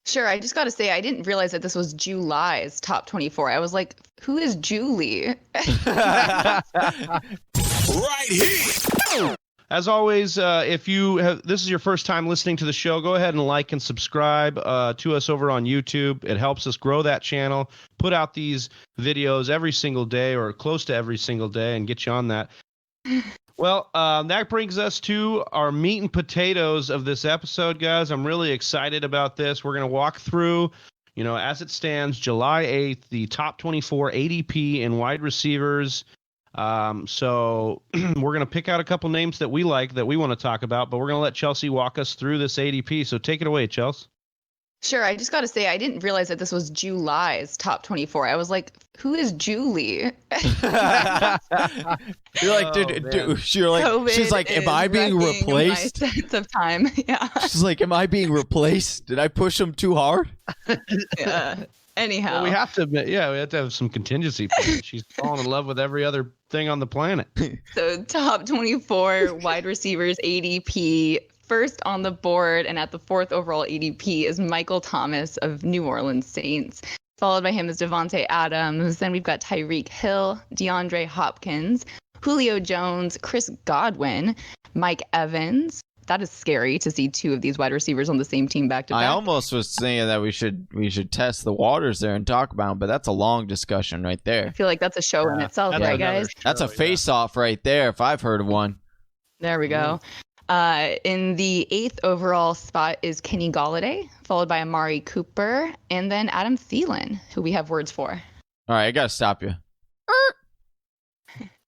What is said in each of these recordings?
Sure, I just got to say, I didn't realize that this was July's top 24. I was like, who is Julie? Right here. As always, if this is your first time listening to the show, go ahead and like and subscribe to us over on YouTube. It helps us grow that channel, put out these videos every single day or close to every single day and get you on that. Well, that brings us to our meat and potatoes of this episode, guys. I'm really excited about this. We're going to walk through, as it stands, July 8th, the top 24 ADP and wide receivers. So we're going to pick out a couple names that we like that we want to talk about, but we're going to let Chelsea walk us through this ADP. So take it away, Chelsea. Sure, I just got to say, I didn't realize that this was July's top 24. I was like, who is Julie? You're like, you're like, COVID she's like, am I being wrecking replaced? my sense of time. Yeah. She's like, am I being replaced? Did I push him too hard? Yeah. Anyhow. Well, we have to admit, we have to have some contingency plans. She's fallen in love with every other thing on the planet. So top 24 wide receivers ADP. First on the board and at the 4th overall ADP is Michael Thomas of New Orleans Saints. Followed by him is Devontae Adams. Then we've got Tyreek Hill, DeAndre Hopkins, Julio Jones, Chris Godwin, Mike Evans. That is scary to see two of these wide receivers on the same team back to back. I almost was saying that we should test the waters there and talk about them, but that's a long discussion right I there. feel like that's a show in itself, That's right, another guys? show, That's a face-off right there, if I've heard of one. There we go. In the 8th overall spot is Kenny Golladay, followed by Amari Cooper, and then Adam Thielen, who we have words for. All right, I gotta stop you.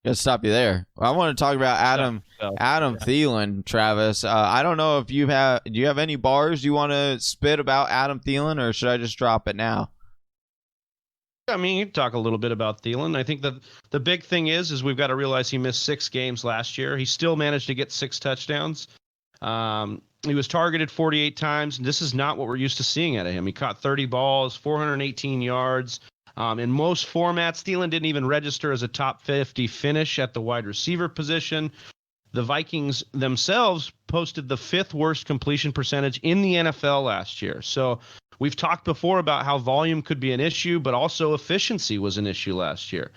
Gotta stop you there. I want to talk about Adam Thielen, Travis. I don't know if do you have any bars you want to spit about Adam Thielen, or should I just drop it now? I mean, you can talk a little bit about Thielen. I think that the big thing is we've got to realize he missed 6 games last year. He still managed to get 6 touchdowns. He was targeted 48 times, and this is not what we're used to seeing out of him. He caught 30 balls, 418 yards. In most formats, Thielen didn't even register as a top 50 finish at the wide receiver position. The Vikings themselves posted the 5th worst completion percentage in the NFL last year. So we've talked before about how volume could be an issue, but also efficiency was an issue last year.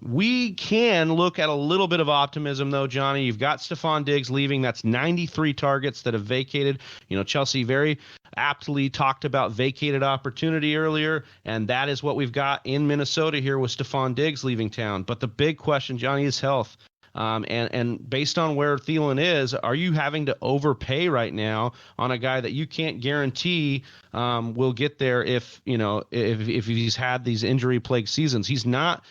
We can look at a little bit of optimism, though, Johnny. You've got Stephon Diggs leaving. That's 93 targets that have vacated. Chelsea very aptly talked about vacated opportunity earlier, and that is what we've got in Minnesota here with Stephon Diggs leaving town. But the big question, Johnny, is health. And based on where Thielen is, are you having to overpay right now on a guy that you can't guarantee will get there if he's had these injury-plagued seasons? He's not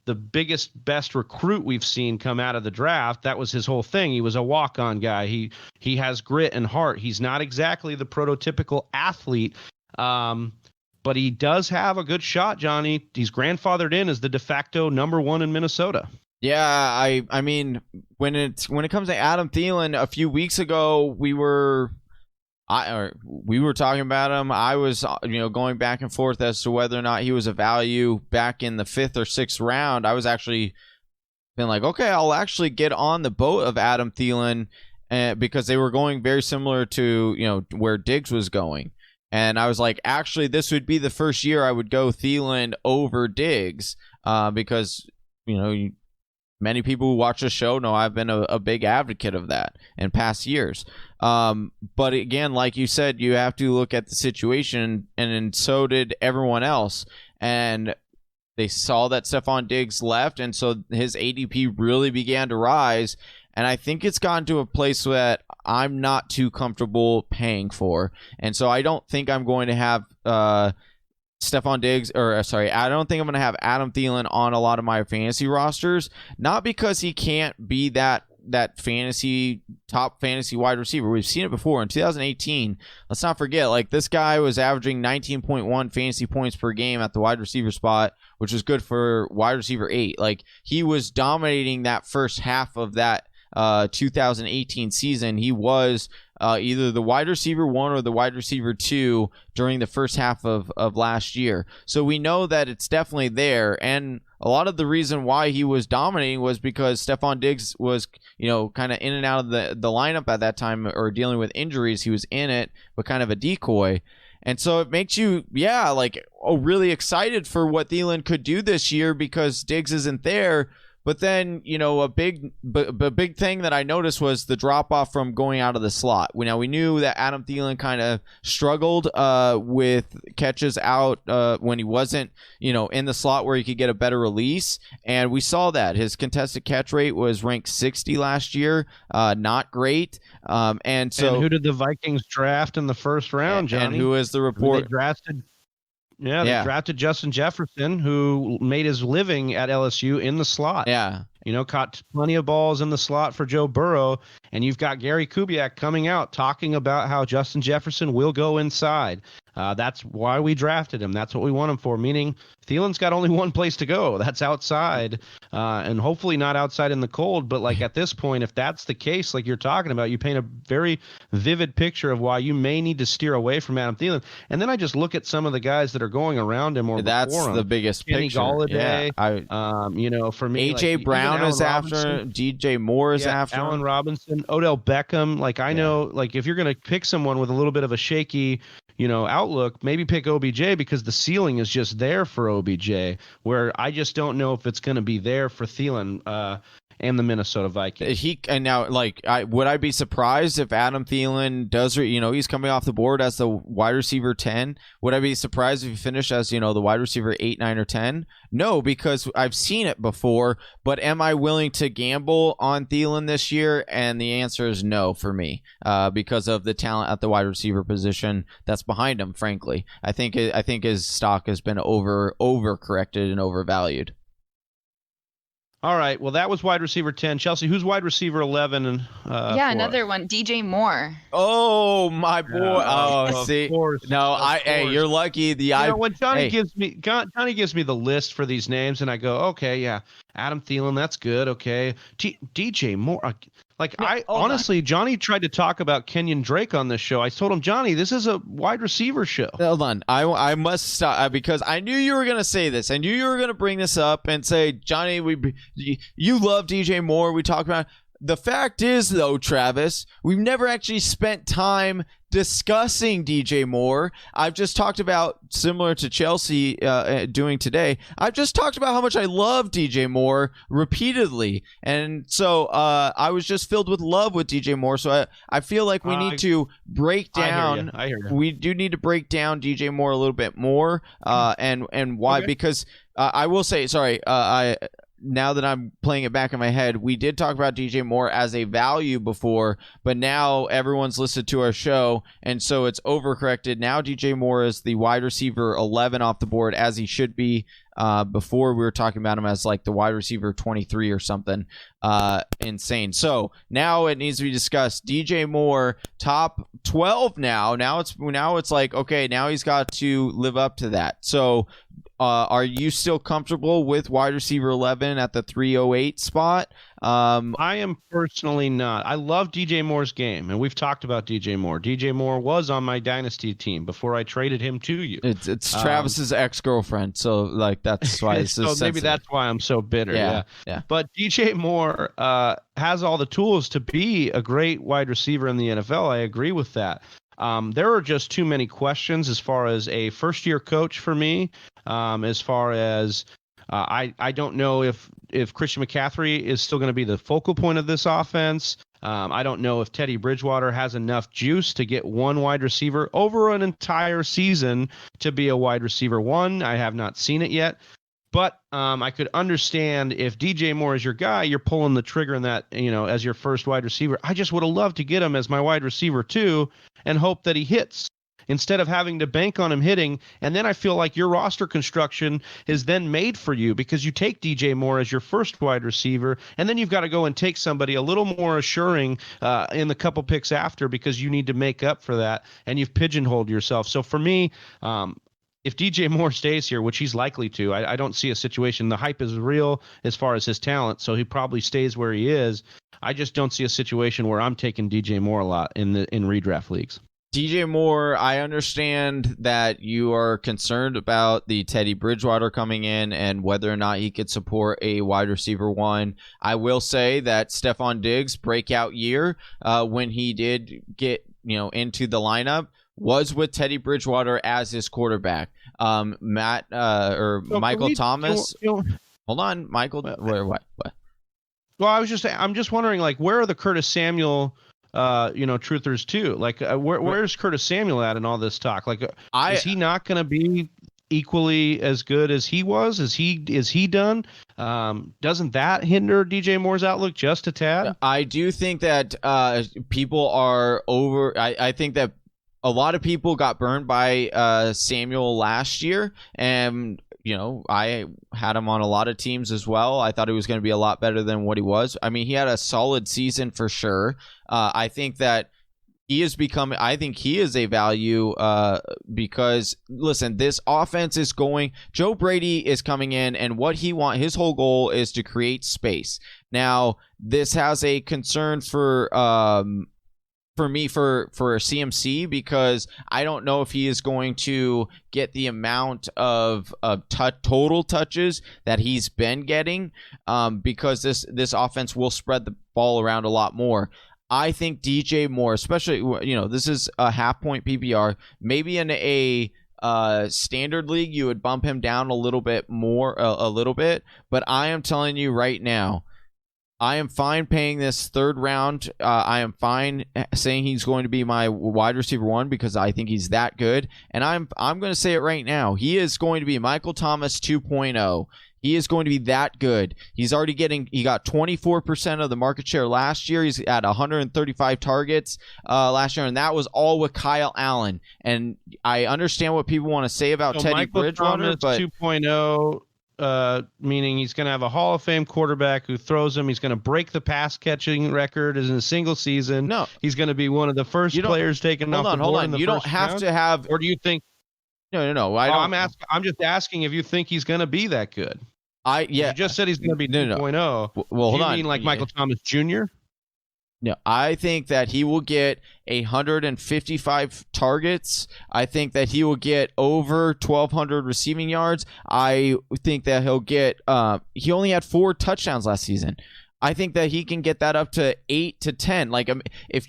the biggest, best recruit we've seen come out of the draft. That was his whole thing. He was a walk-on guy. He has grit and heart. He's not exactly the prototypical athlete, but he does have a good shot, Johnny. He's grandfathered in as the de facto number 1 in Minnesota. Yeah, I mean, when it comes to Adam Thielen, a few weeks ago we were talking about him. I was going back and forth as to whether or not he was a value back in the 5th or 6th round. I was actually been like, okay, I'll actually get on the boat of Adam Thielen, because they were going very similar to where Diggs was going, and I was like, actually, this would be the first year I would go Thielen over Diggs, because many people who watch the show know I've been a big advocate of that in past years. But again, like you said, you have to look at the situation, and so did everyone else. And they saw that Stephon Diggs left, and so his ADP really began to rise. And I think it's gotten to a place that I'm not too comfortable paying for. And so I don't think I'm going to have Stephon Diggs, I don't think I'm going to have Adam Thielen on a lot of my fantasy rosters, not because he can't be that top fantasy wide receiver. We've seen it before in 2018. Let's not forget, this guy was averaging 19.1 fantasy points per game at the wide receiver spot, which was good for wide receiver 8. He was dominating that first half of that 2018 season. He was either the wide receiver 1 or the wide receiver 2 during the first half of last year. So we know that it's definitely there. And a lot of the reason why he was dominating was because Stephon Diggs was, kind of in and out of the lineup at that time, or dealing with injuries. He was in it, but kind of a decoy. And so it makes you, really excited for what Thielen could do this year because Diggs isn't there. But then, a big thing that I noticed was the drop off from going out of the slot. We knew that Adam Thielen kind of struggled with catches out when he wasn't, in the slot where he could get a better release. And we saw that his contested catch rate was ranked 60 last year. Not great. And who did the Vikings draft in the first round, Johnny? And who is the report? They drafted Justin Jefferson, who made his living at LSU in the slot. Yeah. Caught plenty of balls in the slot for Joe Burrow. And you've got Gary Kubiak coming out talking about how Justin Jefferson will go inside. That's why we drafted him. That's what we want him for, meaning Thielen's got only one place to go. That's outside, and hopefully not outside in the cold. But, at this point, if that's the case, like you're talking about, you paint a very vivid picture of why you may need to steer away from Adam Thielen. And then I just look at some of the guys that are going around him or that's before him. The biggest Kenny picture. Galladay, yeah, for me, A.J. Brown is after, DJ Moore is after, Allen Robinson, Odell Beckham. I know, if you're going to pick someone with a little bit of a shaky outlook, maybe pick OBJ because the ceiling is just there for OBJ, where I just don't know if it's going to be there for Thielen and the Minnesota Vikings. Would I be surprised if Adam Thielen does, he's coming off the board as the wide receiver 10. Would I be surprised if he finished as, the wide receiver 8, 9, or 10? No, because I've seen it before, but am I willing to gamble on Thielen this year? And the answer is no for me, because of the talent at the wide receiver position that's behind him, frankly. I think his stock has been overcorrected and overvalued. All right. Well, that was wide receiver 10. Chelsea, who's wide receiver 11? And another one, DJ Moore. Oh, my boy. See. You're lucky. When Johnny gives me the list for these names, and I go, okay, yeah, Adam Thielen, that's good. Okay, DJ Moore. Honestly, Johnny tried to talk about Kenyon Drake on this show. I told him, Johnny, this is a wide receiver show. Hold on. I must stop because I knew you were going to say this. I knew you were going to bring this up and say, Johnny, you love DJ Moore. We talked about it. The fact is, though, Travis, we've never actually spent time discussing DJ Moore. I've just talked about, similar to Chelsea doing today, I've just talked about how much I love DJ Moore repeatedly. And so I was just filled with love with DJ Moore. So I feel like we need to break down. I hear you. We do need to break down DJ Moore a little bit more. And why? Okay. Because I will say, now that I'm playing it back in my head, we did talk about DJ Moore as a value before, but now everyone's listened to our show, and so it's overcorrected. Now DJ Moore is the wide receiver 11 off the board, as he should be. Before we were talking about him as the wide receiver 23 or something insane. So now it needs to be discussed. DJ Moore, top 12 now. Now it's okay, now he's got to live up to that. So are you still comfortable with wide receiver 11 at the 308 spot? I am personally not. I love DJ Moore's game, and we've talked about DJ Moore. DJ Moore was on my dynasty team before I traded him to you. It's Travis's ex-girlfriend, so that's why this is so maybe that's why I'm so bitter. Yeah. But DJ Moore has all the tools to be a great wide receiver in the NFL. I agree with that. There are just too many questions as far as a first-year coach for me. As far as I don't know if Christian McCaffrey is still going to be the focal point of this offense. I don't know if Teddy Bridgewater has enough juice to get one wide receiver over an entire season to be a wide receiver 1. I have not seen it yet. But I could understand if DJ Moore is your guy, you're pulling the trigger in that, as your first wide receiver. I just would have loved to get him as my wide receiver 2 and hope that he hits instead of having to bank on him hitting. And then I feel like your roster construction is then made for you because you take DJ Moore as your first wide receiver, and then you've got to go and take somebody a little more assuring in the couple picks after because you need to make up for that, and you've pigeonholed yourself. So for me, if DJ Moore stays here, which he's likely to, I don't see a situation. The hype is real as far as his talent, so he probably stays where he is. I just don't see a situation where I'm taking DJ Moore a lot in redraft leagues. DJ Moore, I understand that you are concerned about the Teddy Bridgewater coming in and whether or not he could support a wide receiver 1. I will say that Stephon Diggs' breakout year when he did get into the lineup was with Teddy Bridgewater as his quarterback. Michael Thomas. Hold on, Michael. What? Well, I'm just wondering, like, where are the Curtis Samuel, truthers too? Like, where's Curtis Samuel at in all this talk? Like, is he not going to be equally as good as he was? Is he done? Doesn't that hinder DJ Moore's outlook just a tad? I do think that people are over. I think that a lot of people got burned by Samuel last year, and I had him on a lot of teams as well. I thought he was going to be a lot better than what he was. I mean, he had a solid season for sure. I think that he is becoming. I think he is a value because listen, this offense is going. Joe Brady is coming in, and what his whole goal is to create space. Now, this has a concern for me for CMC because I don't know if he is going to get the amount of total touches that he's been getting because this offense will spread the ball around a lot more. I think DJ Moore, especially, this is a half point PPR, maybe in a standard league, you would bump him down a little bit more, but I am telling you right now, I am fine paying this third round. I am fine saying he's going to be my wide receiver 1 because I think he's that good. And I'm going to say it right now. He is going to be Michael Thomas 2.0. He is going to be that good. He got 24% of the market share last year. He's at 135 targets last year, and that was all with Kyle Allen. And I understand what people want to say about Teddy Bridgewater, but 2.0. Meaning he's going to have a Hall of Fame quarterback who throws him. He's going to break the pass catching record in a single season. No, he's going to be one of the first players taken off the board. Hold on. You don't have to have. Or do you think? No. I'm just asking if you think he's going to be that good. You just said he's going to be 2.0. Well, hold on. You mean like Michael Thomas Jr.? No, I think that he will get 155 targets. I think that he will get over 1,200 receiving yards. I think that he'll get. He only had 4 touchdowns last season. I think that he can get that up to 8 to 10. Like if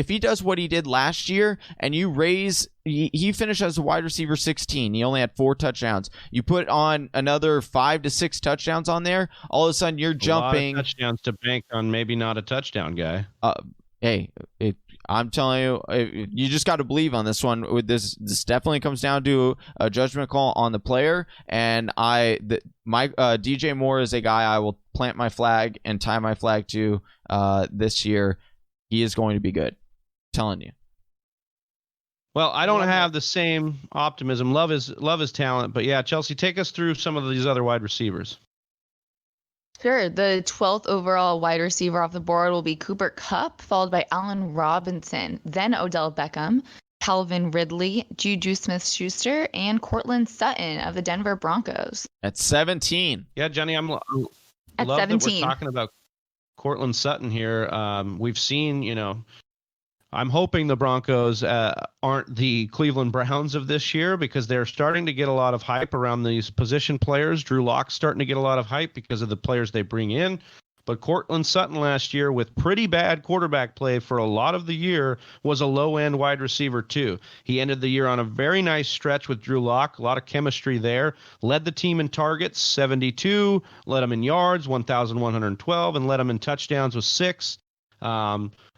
he does what he did last year, and you raise, he finished as a wide receiver 16. He only had 4 touchdowns. You put on another 5 to 6 touchdowns on there. All of a sudden, you're jumping. A lot of touchdowns to bank on maybe not a touchdown guy. I'm telling you, you just got to believe on this one. With this definitely comes down to a judgment call on the player. And DJ Moore is a guy I will plant my flag and tie my flag to this year. He is going to be good. I'm telling you. Well, I don't have the same optimism. Love his talent, but yeah, Chelsea, take us through some of these other wide receivers. Sure. The 12th overall wide receiver off the board will be Cooper Kupp, followed by Allen Robinson, then Odell Beckham, Calvin Ridley, Juju Smith-Schuster, and Courtland Sutton of the Denver Broncos. At 17. Yeah, Jenny, I'm at love 17. that we're talking about Courtland Sutton here. We've seen, I'm hoping the Broncos aren't the Cleveland Browns of this year because they're starting to get a lot of hype around these position players. Drew Lock's starting to get a lot of hype because of the players they bring in. But Courtland Sutton last year, with pretty bad quarterback play for a lot of the year, was a low-end wide receiver too. He ended the year on a very nice stretch with Drew Lock, a lot of chemistry there. Led the team in targets, 72, led them in yards, 1,112, and led them in touchdowns with 6.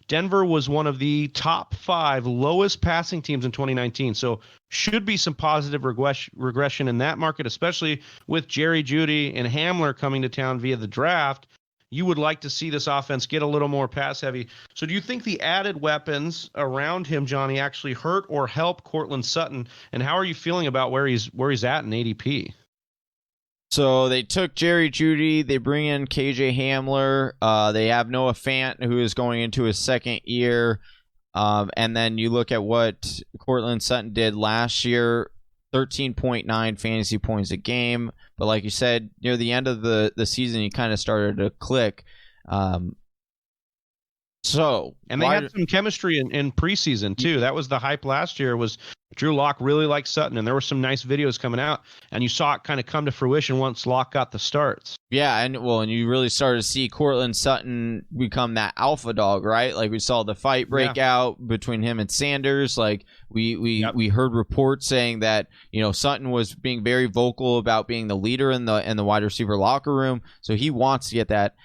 Denver was one of the top 5 lowest passing teams in 2019, so should be some positive regression in that market, especially with Jerry Jeudy and Hamler coming to town via the draft. You would like to see this offense get a little more pass heavy. So do you think the added weapons around him, Johnny, actually hurt or help Courtland Sutton? And how are you feeling about where he's at in ADP? So they took Jerry Jeudy. They bring in KJ Hamler. They have Noah Fant, who is going into his second year. And then you look at what Courtland Sutton did last year, 13.9 fantasy points a game. But like you said, near the end of the season, he kind of started to click. So And they had some chemistry in preseason too. That was the hype last year, was Drew Lock really liked Sutton, and there were some nice videos coming out, and you saw it kind of come to fruition once Lock got the starts. Yeah, and you really started to see Courtland Sutton become that alpha dog, right? Like we saw the fight break out between him and Sanders. Like we heard reports saying that, you know, Sutton was being very vocal about being the leader in the wide receiver locker room. So he wants to get that.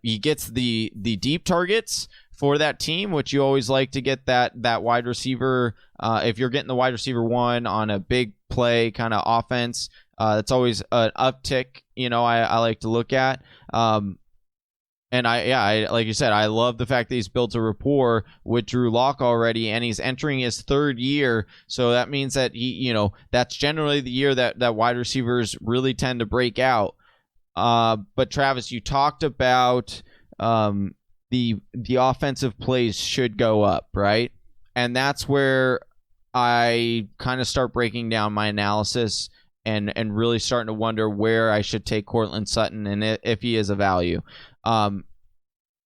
He gets the deep targets for that team, which you always like to get that wide receiver. If you're getting the wide receiver one on a big play kind of offense, that's always an uptick, you know, I like to look at. And I like you said, I love the fact that he's built a rapport with Drew Lock already, and he's entering his third year. So that means that he, you know, that's generally the year that wide receivers really tend to break out. But Travis, you talked about the offensive plays should go up, right? And that's where I kind of start breaking down my analysis and really starting to wonder where I should take Courtland Sutton and if he is a value.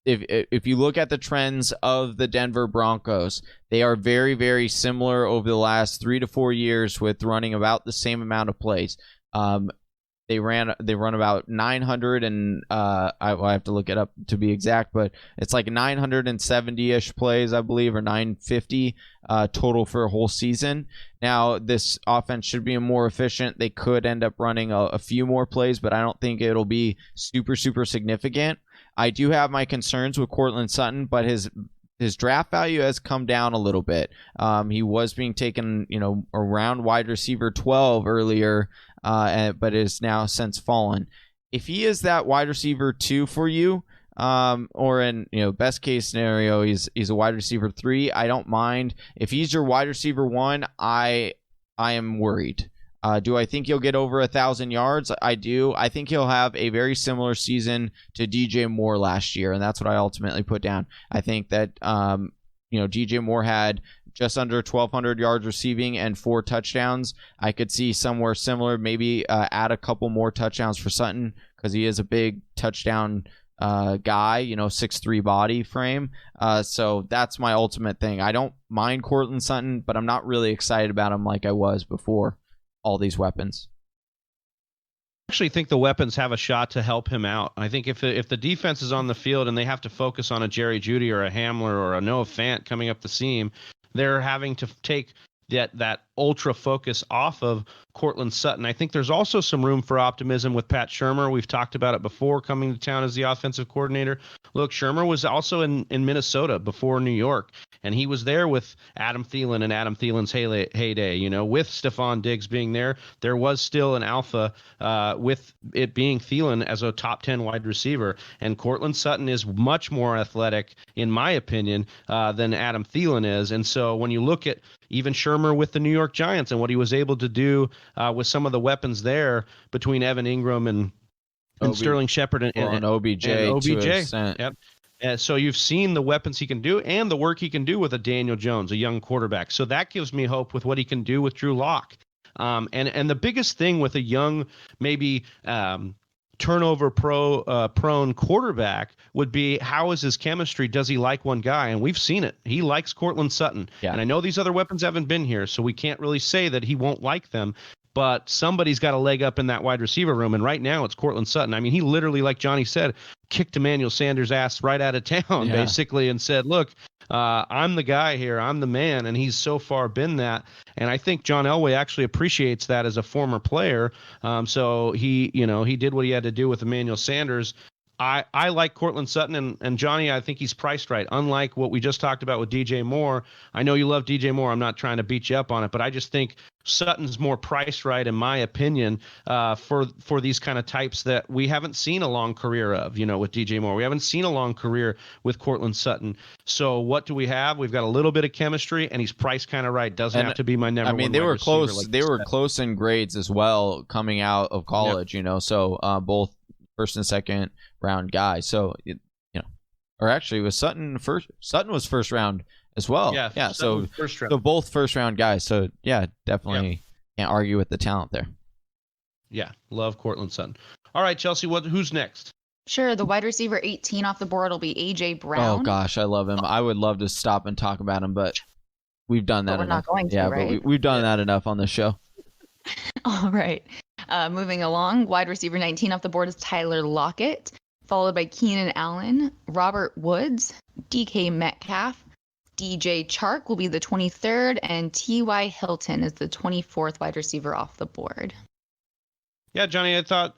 If you look at the trends of the Denver Broncos, they are very, very similar over the last 3 to 4 years with running about the same amount of plays. They run about 900 and I have to look it up to be exact, but it's like 970-ish plays, I believe, or 950 total for a whole season. Now, this offense should be more efficient. They could end up running a few more plays, but I don't think it'll be super, super significant. I do have my concerns with Courtland Sutton, but his draft value has come down a little bit. He was being taken, you know, around wide receiver 12 earlier, but is now since fallen. If he is that wide receiver 2 for you, or in, you know, best case scenario, he's a wide receiver 3, I don't mind. If he's your wide receiver 1, I am worried. Do I think he'll get over 1,000 yards? I do. I think he'll have a very similar season to DJ Moore last year, and that's what I ultimately put down. I think that DJ Moore had just under 1,200 yards receiving and 4 touchdowns. I could see somewhere similar, maybe add a couple more touchdowns for Sutton because he is a big touchdown guy, 6'3" body frame. So that's my ultimate thing. I don't mind Courtland Sutton, but I'm not really excited about him like I was before all these weapons. I actually think the weapons have a shot to help him out. I think if the defense is on the field and they have to focus on a Jerry Jeudy or a Hamler or a Noah Fant coming up the seam, they're having to take that ultra focus off of Courtland Sutton. I think there's also some room for optimism with Pat Shurmur. We've talked about it before, coming to town as the offensive coordinator. Look, Shurmur was also in Minnesota before New York, and he was there with Adam Thielen and Adam Thielen's heyday. With Stephon Diggs being there, there was still an alpha with it being Thielen as a top 10 wide receiver. And Courtland Sutton is much more athletic, in my opinion, than Adam Thielen is. And so when you look at even Shurmur with the New York Giants and what he was able to do with some of the weapons there between Evan Ingram and Sterling Shepard and OBJ. Yep. So you've seen the weapons he can do and the work he can do with a Daniel Jones, a young quarterback. So that gives me hope with what he can do with Drew Lock. And the biggest thing with a young, maybe turnover prone quarterback would be, how is his chemistry? Does he like one guy? And we've seen it. He likes Courtland Sutton. Yeah. And I know these other weapons haven't been here, so we can't really say that he won't like them. But somebody's got a leg up in that wide receiver room, and right now it's Courtland Sutton. I mean, he literally, like Johnny said, kicked Emmanuel Sanders' ass right out of town, basically, and said, look, I'm the guy here. I'm the man, and he's so far been that. And I think John Elway actually appreciates that as a former player. So he did what he had to do with Emmanuel Sanders. I like Courtland Sutton, and Johnny, I think he's priced right. Unlike what we just talked about with DJ Moore, I know you love DJ Moore. I'm not trying to beat you up on it, but I just think Sutton's more priced right, in my opinion, for these kind of types that we haven't seen a long career of, with DJ Moore. We haven't seen a long career with Courtland Sutton. So what do we have? We've got a little bit of chemistry, and he's priced kind of right. Doesn't have to be my number one. I mean, they were close. They were close in grades as well coming out of college, So both first and second round guys. So, or actually was Sutton first? Sutton was first round as well. Yeah. So both first round guys. So yeah, definitely can't argue with the talent there. Yeah, love Courtland Sutton. All right, Chelsea, who's next? Sure. The wide receiver 18 off the board will be A.J. Brown. Oh, gosh, I love him. I would love to stop and talk about him, but we've done that But we're enough. not going to, yeah, right? but we've done that enough on this show. All right. Moving along, wide receiver 19 off the board is Tyler Lockett, followed by Keenan Allen, Robert Woods, DK Metcalf, DJ Chark will be the 23rd, and T.Y. Hilton is the 24th wide receiver off the board. Yeah, Johnny, I thought,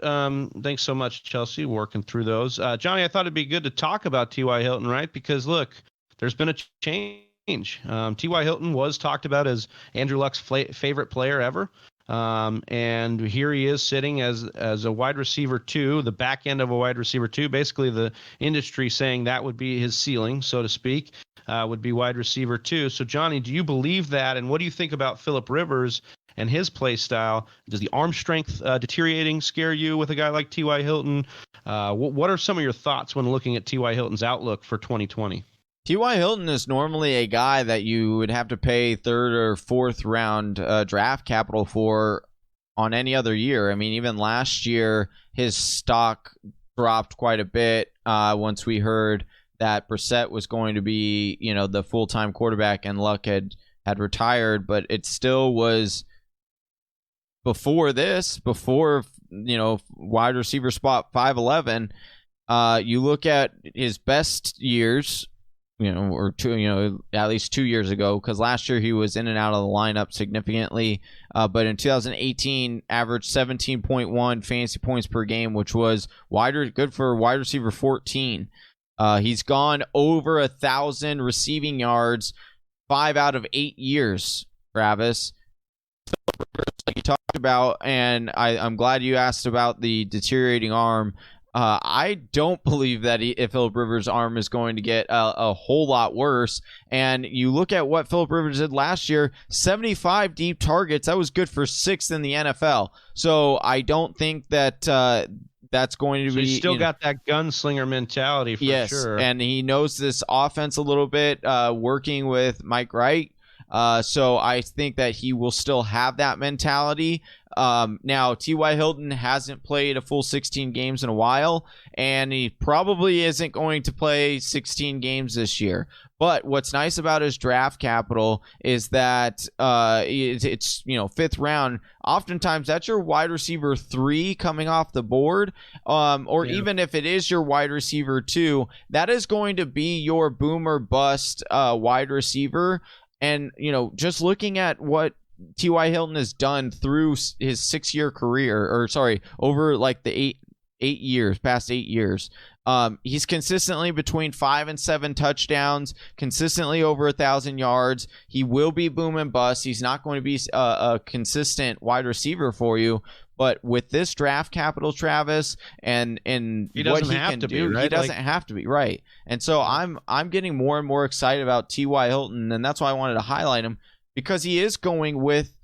thanks so much, Chelsea, working through those. Johnny, I thought it'd be good to talk about T.Y. Hilton, right? Because, look, there's been a change. T.Y. Hilton was talked about as Andrew Luck's favorite player ever. And here he is sitting as a wide receiver 2, the back end of a wide receiver 2. Basically, the industry saying that would be his ceiling, so to speak, would be wide receiver 2. So, Johnny, do you believe that? And what do you think about Phillip Rivers and his play style? Does the arm strength deteriorating scare you with a guy like T.Y. Hilton? What are some of your thoughts when looking at T.Y. Hilton's outlook for 2020? T.Y. Hilton is normally a guy that you would have to pay third or fourth round draft capital for on any other year. I mean, even last year, his stock dropped quite a bit once we heard that Brissett was going to be, the full-time quarterback and Luck had retired, but it still was before wide receiver spot 5'11". You look at his best years, at least 2 years ago, because last year he was in and out of the lineup significantly. But in 2018, averaged 17.1 fantasy points per game, which was good for wide receiver 14. He's gone over 1,000 receiving yards 5 out of 8 years, Travis. Like you talked about, and I'm glad you asked about the deteriorating arm. I don't believe that if Phillip Rivers' arm is going to get a whole lot worse. And you look at what Phillip Rivers did last year, 75 deep targets. That was good for 6th in the NFL. So I don't think that that's going to be... He's still got that gunslinger mentality for sure. Yes, and he knows this offense a little bit, working with Mike Wright. So I think that he will still have that mentality. Now, T.Y. Hilton hasn't played a full 16 games in a while, and he probably isn't going to play 16 games this year. But what's nice about his draft capital is that it's 5th round. Oftentimes, that's your wide receiver 3 coming off the board, even if it is your wide receiver 2, that is going to be your boom or bust wide receiver. And, just looking at what T.Y. Hilton has done through his 6-year career, over like the 8 years, past 8 years, he's consistently between 5 and 7 touchdowns, consistently over 1,000 yards. He will be boom and bust. He's not going to be a consistent wide receiver for you. But with this draft capital, Travis, and what he can do, right? He doesn't have to be, right? And so I'm getting more and more excited about T.Y. Hilton, and that's why I wanted to highlight him, because he is going with,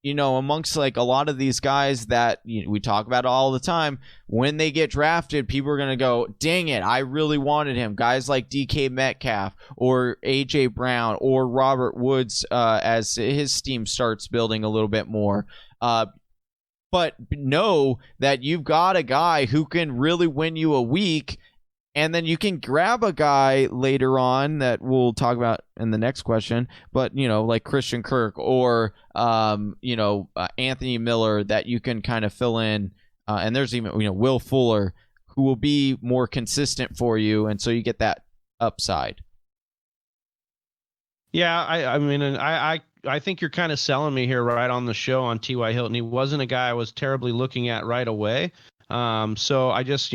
amongst like a lot of these guys that we talk about all the time. When they get drafted, people are going to go, dang it, I really wanted him. Guys like DK Metcalf or A.J. Brown or Robert Woods as his team starts building a little bit more. But know that you've got a guy who can really win you a week, and then you can grab a guy later on that we'll talk about in the next question, but, like Christian Kirk or, Anthony Miller that you can kind of fill in. And there's even, Will Fuller, who will be more consistent for you, and so you get that upside. Yeah, I think you're kind of selling me here right on the show on T.Y. Hilton. He wasn't a guy I was terribly looking at right away. So I just,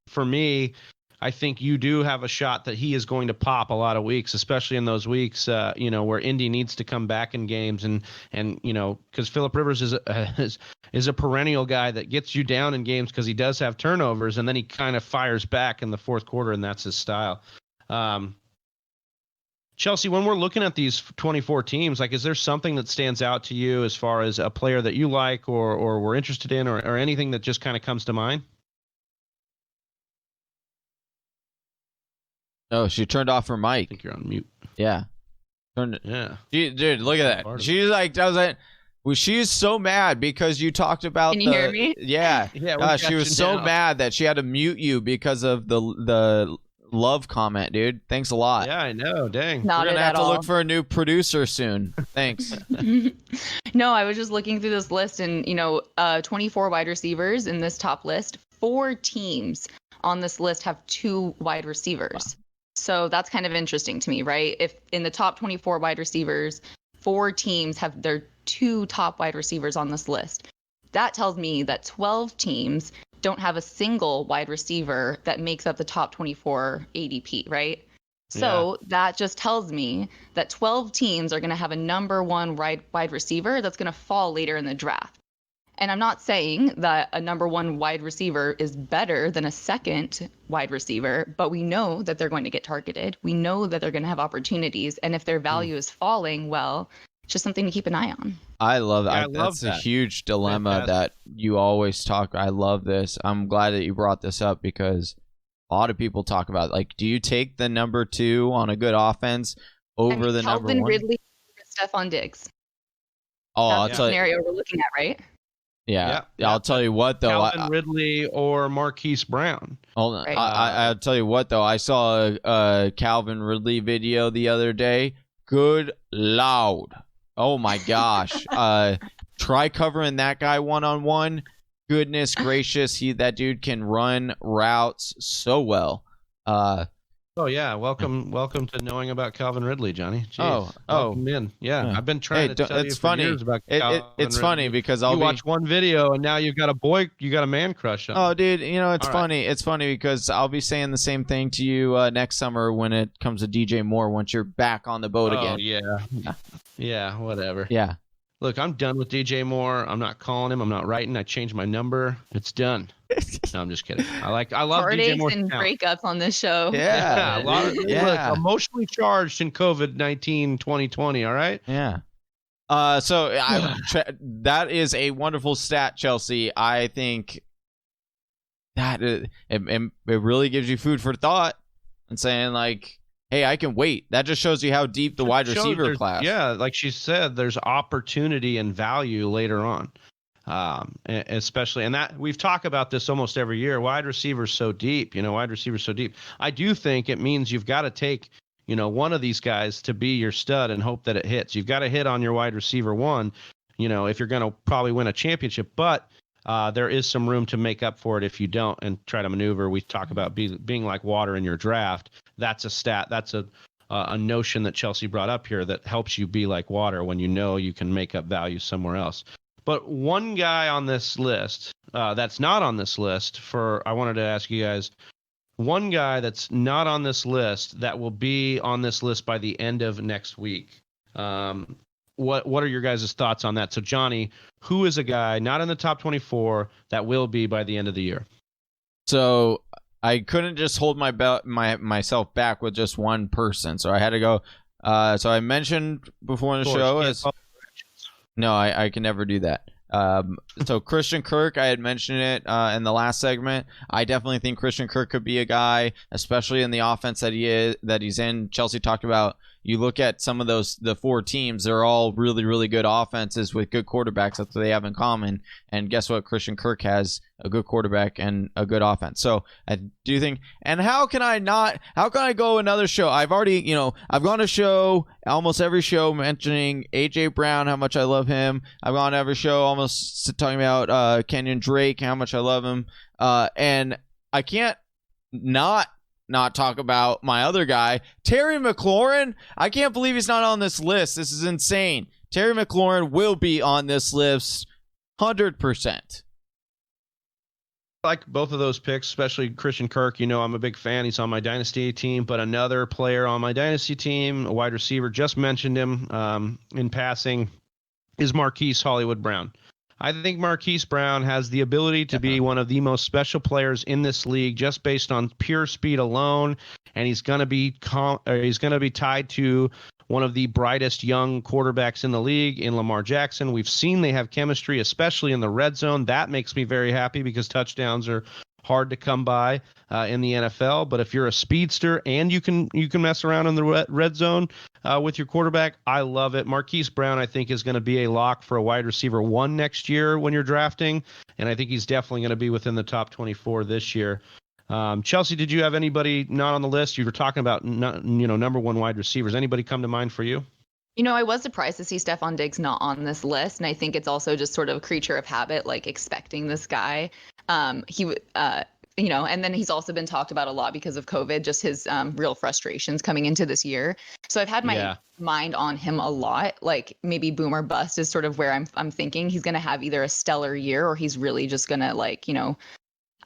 for me, I think you do have a shot that he is going to pop a lot of weeks, especially in those weeks, where Indy needs to come back in games and because Phillip Rivers is a perennial guy that gets you down in games because he does have turnovers, and then he kind of fires back in the fourth quarter, and that's his style. Chelsea, when we're looking at these 24 teams, like, is there something that stands out to you as far as a player that you like or were interested in or anything that just kind of comes to mind? Oh, she turned off her mic. I think you're on mute. Yeah. Yeah. Dude, look at that. She's like, Well, she is so mad because you talked about Can you hear me? Yeah. Yeah, She was so mad that she had to mute you because of the love comment, dude. Thanks a lot. Yeah, I know. Dang. Not We're it gonna have at to all. look for a new producer soon. Thanks. No, I was just looking through this list, and 24 wide receivers in this top list. 4 teams on this list have 2 wide receivers. So that's kind of interesting to me, right? If in the top 24 wide receivers, 4 teams have their 2 top wide receivers on this list. That tells me that 12 teams don't have a single wide receiver that makes up the top 24 ADP, right? So that just tells me that 12 teams are going to have a number 1 wide receiver that's going to fall later in the draft. And I'm not saying that a number 1 wide receiver is better than a second wide receiver, but we know that they're going to get targeted. We know that they're going to have opportunities. And if their value is falling, well, it's just something to keep an eye on. I love that. Yeah, I love That's that. a huge dilemma that you always talk. I love this. I'm glad that you brought this up because a lot of people talk about, like, do you take the number 2 on a good offense over the number 1? Calvin Ridley, Stephon Diggs. Oh, That's I'll the tell you. scenario we're looking at, right? Yeah. I'll tell you what, though. Calvin Ridley or Marquise Brown. Hold on. Right. I'll tell you what, though. I saw a Calvin Ridley video the other day. Good loud. Oh, my gosh. Try covering that guy one-on-one. Goodness gracious. That dude can run routes so well. Oh yeah, welcome to knowing about Calvin Ridley, Johnny. Jeez. Welcome in. Yeah, I've been trying to tell you for years about Calvin It's Ridley. funny because you watch one video and now you've got a man crush on. Oh, dude, it's All funny. It's funny because I'll be saying the same thing to you next summer when it comes to DJ Moore once you're back on the boat again. Yeah, whatever. Yeah. Look, I'm done with DJ Moore. I'm not calling him. I'm not writing. I changed my number. It's done. No, I'm just kidding. I love DJ Moore. Heartaches and breakups on this show. Yeah, look, emotionally charged in COVID-19 2020. All right. Yeah. So that is a wonderful stat, Chelsea. I think that it really gives you food for thought and saying, like, hey, I can wait. That just shows you how deep the wide receiver class. Yeah, like she said, there's opportunity and value later on. Especially, and that we've talked about this almost every year. Wide receivers so deep, I do think it means you've got to take, one of these guys to be your stud and hope that it hits. You've got to hit on your wide receiver 1, if you're going to probably win a championship. But there is some room to make up for it if you don't and try to maneuver. We talk about being like water in your draft. That's a stat. That's a notion that Chelsea brought up here that helps you be like water when you can make up value somewhere else. But one guy on this list that's not on this list I wanted to ask you guys, one guy that's not on this list that will be on this list by the end of next week. What are your guys' thoughts on that? So, Johnny, who is a guy not in the top 24 that will be by the end of the year? So I couldn't just hold myself back with just one person. So I had to go. So I mentioned before in the show No, I can never do that. So Christian Kirk, I had mentioned it in the last segment. I definitely think Christian Kirk could be a guy, especially in the offense that he's in. Chelsea talked about, you look at some of the 4 teams, they're all really, really good offenses with good quarterbacks. That's what they have in common. And guess what? Christian Kirk has a good quarterback and a good offense. So I do think, and how can I go another show? I've already, I've gone a show, almost every show mentioning AJ Brown, how much I love him. I've gone every show almost talking about Kenyon Drake, how much I love him. And I can't not talk about my other guy, Terry McLaurin. I can't believe he's not on this list. This is insane. Terry McLaurin will be on this list 100%. Like both of those picks, especially Christian Kirk. I'm a big fan. He's on my dynasty team, but another player on my dynasty team, a wide receiver, just mentioned him in passing, is Marquise Hollywood Brown. I think Marquise Brown has the ability to be one of the most special players in this league just based on pure speed alone, and he's going to be tied to one of the brightest young quarterbacks in the league in Lamar Jackson. We've seen they have chemistry, especially in the red zone. That makes me very happy because touchdowns are hard to come by in the NFL. But if you're a speedster and you can mess around in the red zone with your quarterback, I love it. Marquise Brown, I think, is going to be a lock for a wide receiver 1 next year when you're drafting, and I think he's definitely going to be within the top 24 this year. Chelsea, did you have anybody not on the list? You were talking about number 1 wide receivers. Anybody come to mind for you? I was surprised to see Stefon Diggs not on this list, and I think it's also just sort of a creature of habit, like expecting this guy. And then he's also been talked about a lot because of COVID, just his real frustrations coming into this year. So I've had my mind on him a lot. Like maybe boom or bust is sort of where I'm thinking he's going to have either a stellar year or he's really just going to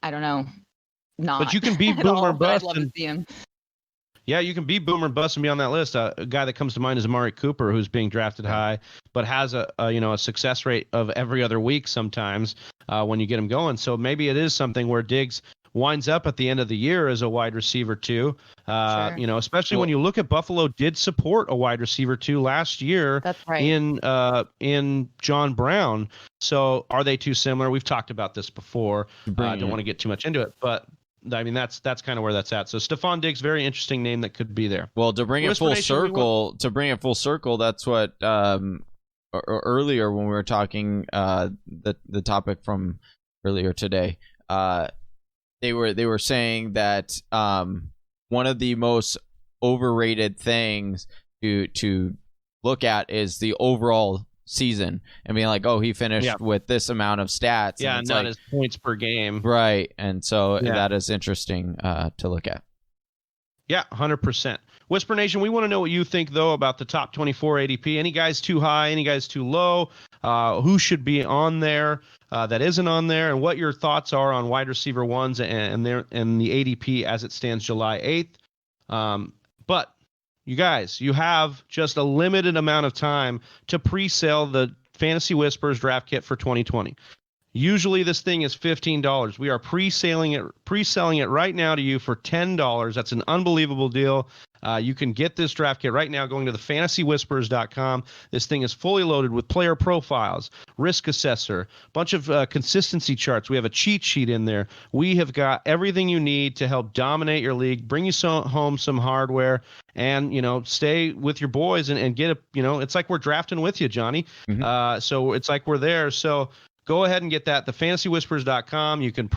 I don't know, not. But you can be boom or bust. I'd love to see him. Yeah, you can be boomer bust and be on that list. A guy that comes to mind is Amari Cooper, who's being drafted high, but has a success rate of every other week sometimes when you get him going. So maybe it is something where Diggs winds up at the end of the year as a wide receiver 2. Sure. Especially when you look at Buffalo did support a wide receiver 2 last year. That's right. in John Brown. So are they too similar? We've talked about this before. I don't want to get too much into it, but I mean, that's kind of where that's at. So Stefon Diggs, very interesting name that could be there. Well, to bring it full circle, that's what earlier when we were talking the topic from earlier today, they were saying that one of the most overrated things to look at is the overall season and being like, oh, he finished with this amount of stats. Yeah, and not his points per game. Right. And so that is interesting to look at. Yeah, 100%. Whisper Nation, we want to know what you think, though, about the top 24 ADP. Any guys too high? Any guys too low? Who should be on there that isn't on there? And what your thoughts are on wide receiver 1s and the ADP as it stands July 8th. But you guys, you have just a limited amount of time to pre-sale the Fantasy Whisperers draft kit for 2020. Usually this thing is $15. We are pre-selling it right now to you for $10. That's an unbelievable deal. You can get this draft kit right now going to thefantasywhisperers.com. This thing is fully loaded with player profiles, risk assessor, bunch of consistency charts. We have a cheat sheet in there. We have got everything you need to help dominate your league, bring you home some hardware, and stay with your boys and get it's like we're drafting with you, Johnny. Mm-hmm. So it's like we're there. So go ahead and get that. Thefantasywhisperers.com. You can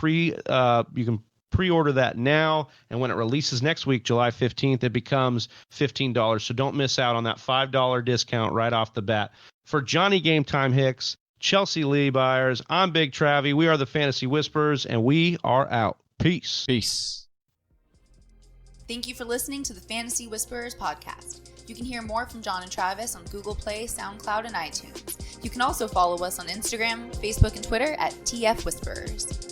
pre-order that now, and when it releases next week, July 15th, it becomes $15. So don't miss out on that $5 discount right off the bat. For Johnny Game Time Hicks, Chelsea Lee Byers, I'm Big Travy. We are the Fantasy Whisperers, and we are out. Peace. Thank you for listening to the Fantasy Whisperers podcast. You can hear more from John and Travis on Google Play, SoundCloud, and iTunes. You can also follow us on Instagram, Facebook, and Twitter at TF Whisperers.